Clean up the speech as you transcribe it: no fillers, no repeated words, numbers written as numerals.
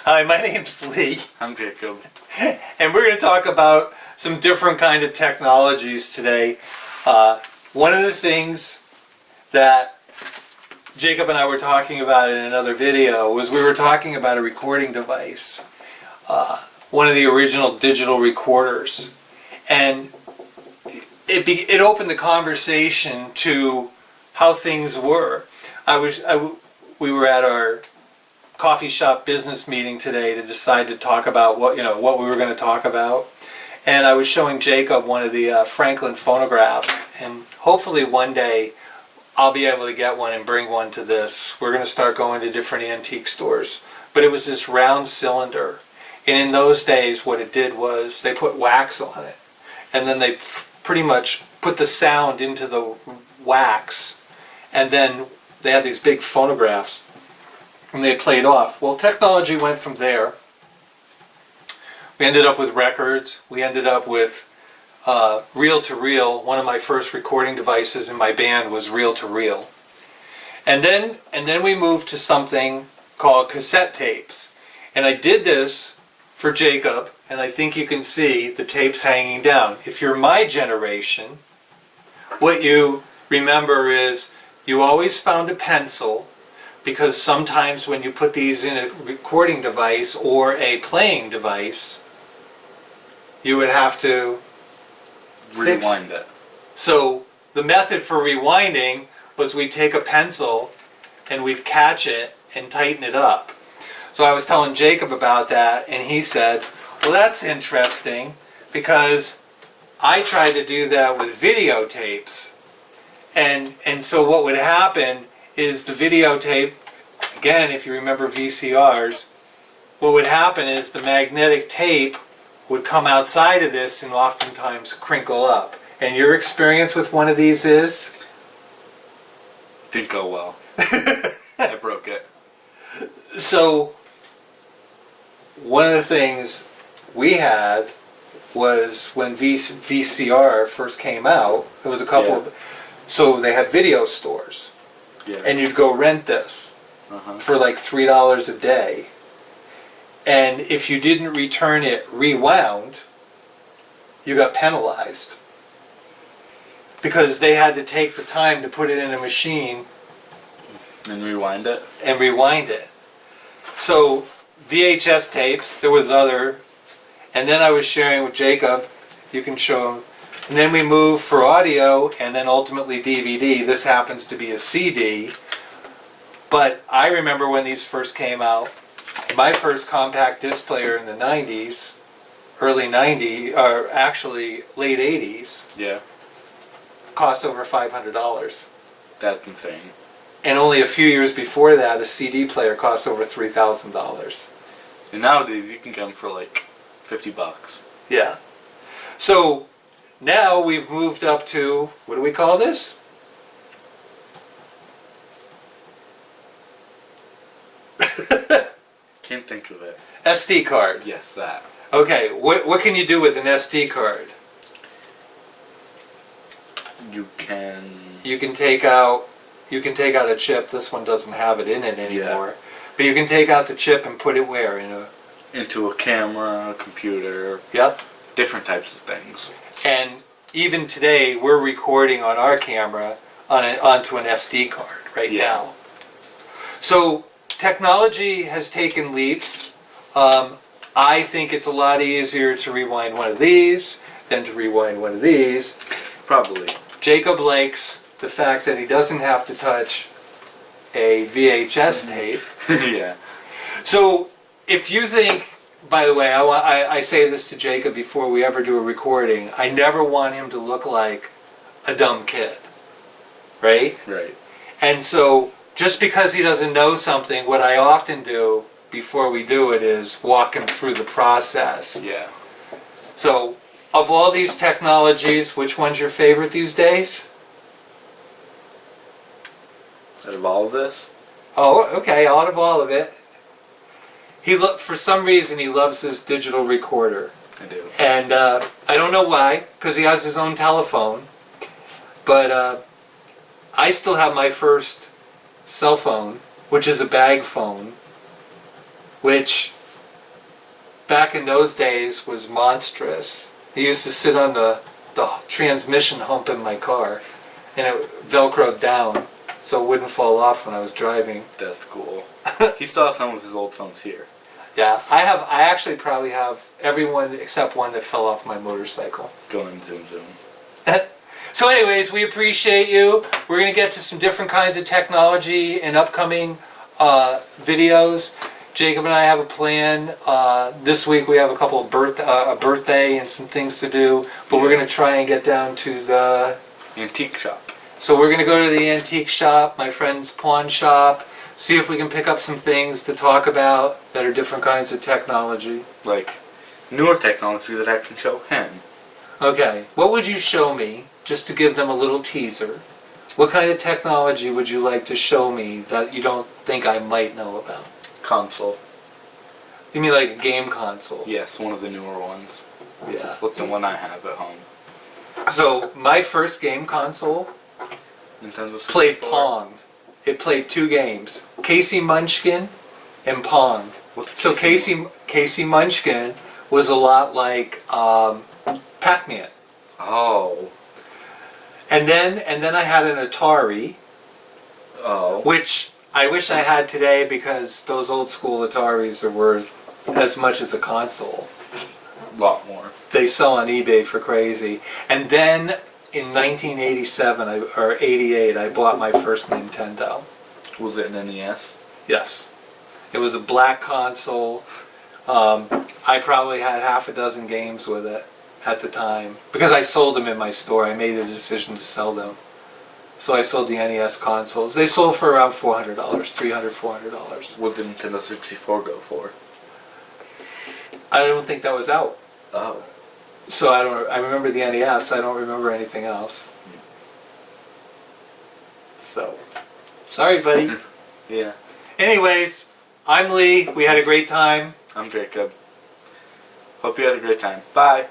Hi, my name's Lee, I'm Jacob. and we're going to talk about some different kind of technologies today. One of the things that Jacob and I were talking about in another video was we were talking about a recording device, one of the original digital recorders, and it opened the conversation to how things were. We were at our coffee shop business meeting today to decide to talk about what we were going to talk about, and I was showing Jacob one of the Franklin phonographs, and hopefully one day I'll be able to get one and bring one to this. We're going to start going to different antique stores, but it was this round cylinder, and in those days what it did was they put wax on it, and then they pretty much put the sound into the wax, and then they had these big phonographs and they played off. Well, technology went from there. We ended up with records. We ended up with reel-to-reel. One of my first recording devices in my band was reel-to-reel. And then we moved to something called cassette tapes. And I did this for Jacob, and I think you can see the tapes hanging down. If you're my generation, what you remember is you always found a pencil, because sometimes when you put these in a recording device or a playing device, you would have to Rewind it. So the method for rewinding was we'd take a pencil and we'd catch it and tighten it up. So I was telling Jacob about that, and he said, well, that's interesting, because I tried to do that with videotapes. And so what would happen is the videotape, again, if you remember VCRs, what would happen is the magnetic tape would come outside of this and oftentimes crinkle up. And your experience with one of these is? Didn't go well. I broke it. So one of the things we had was when VCR first came out, there was a couple of, so they had video stores. Yeah. And you'd go rent this for like $3 a day. And if you didn't return it rewound, you got penalized. Because they had to take the time to put it in a machine And rewind it? and rewind it. So VHS tapes, there was other, and then I was sharing with Jacob, you can show him, and then we moved for audio, and then ultimately DVD. This happens to be a CD, but I remember when these first came out, my first compact disc player in the 90s, early 90s, or actually late 80s, Yeah. cost over $500. That's insane. And only a few years before that, a CD player cost over $3,000. And nowadays you can get them for like $50. Yeah. So now we've moved up to, what do we call this? Can't think of it. SD card. Yes, that. Okay, what can you do with an SD card? You can... You can take out a chip. This one doesn't have it in it anymore. Yeah. But you can take out the chip and put it where? Into a camera, a computer. Yep. Different types of things. And even today, we're recording on our camera onto an SD card right now. So technology has taken leaps. I think it's a lot easier to rewind one of these than to rewind one of these. Probably. Jacob likes the fact that he doesn't have to touch a VHS tape. Yeah. So if you think, by the way, I say this to Jacob before we ever do a recording, I never want him to look like a dumb kid, right? Right. And so just because he doesn't know something, what I often do before we do it is walk him through the process. Yeah. So of all these technologies, which one's your favorite these days? Out of all of this? Oh, okay, out of all of it. For some reason he loves this digital recorder. I do. And I don't know why, because he has his own telephone. But I still have my first cell phone, which is a bag phone, which back in those days was monstrous. He used to sit on the transmission hump in my car, and it velcroed down so it wouldn't fall off when I was driving. That's cool. He still has some of his old phones here. Yeah, I actually probably have everyone except one that fell off my motorcycle. Going zoom zoom. So anyways, we appreciate you. We're going to get to some different kinds of technology in upcoming videos. Jacob and I have a plan. This week we have a couple of a birthday and some things to do, but we're going to try and get down to the antique shop. So we're going to go to the antique shop, my friend's pawn shop, see if we can pick up some things to talk about that are different kinds of technology. Like newer technology that I can show him. Okay, what would you show me, just to give them a little teaser? What kind of technology would you like to show me that you don't think I might know about? Console. You mean like a game console? Yes, one of the newer ones. Yeah. With the one I have at home. So, my first game console Nintendo 64. played Pong. It played 2 games, Casey Munchkin and Pong. So Casey Munchkin was a lot like Pac-Man. Oh. And then I had an Atari. Oh. Which I wish I had today because those old school Ataris are worth as much as a console. A lot more. They sell on eBay for crazy. And then in 1987 or 88, I bought my first Nintendo. Was it an NES? Yes. It was a black console. I probably had half a dozen games with it at the time. Because I sold them in my store. I made the decision to sell them. So I sold the NES consoles. They sold for around $400, $300, $400. What did Nintendo 64 go for? I don't think that was out. Oh. So I remember the NES. I don't remember anything else. So, sorry, buddy. Yeah. Anyways, I'm Lee. We had a great time. I'm Jacob. Hope you had a great time. Bye.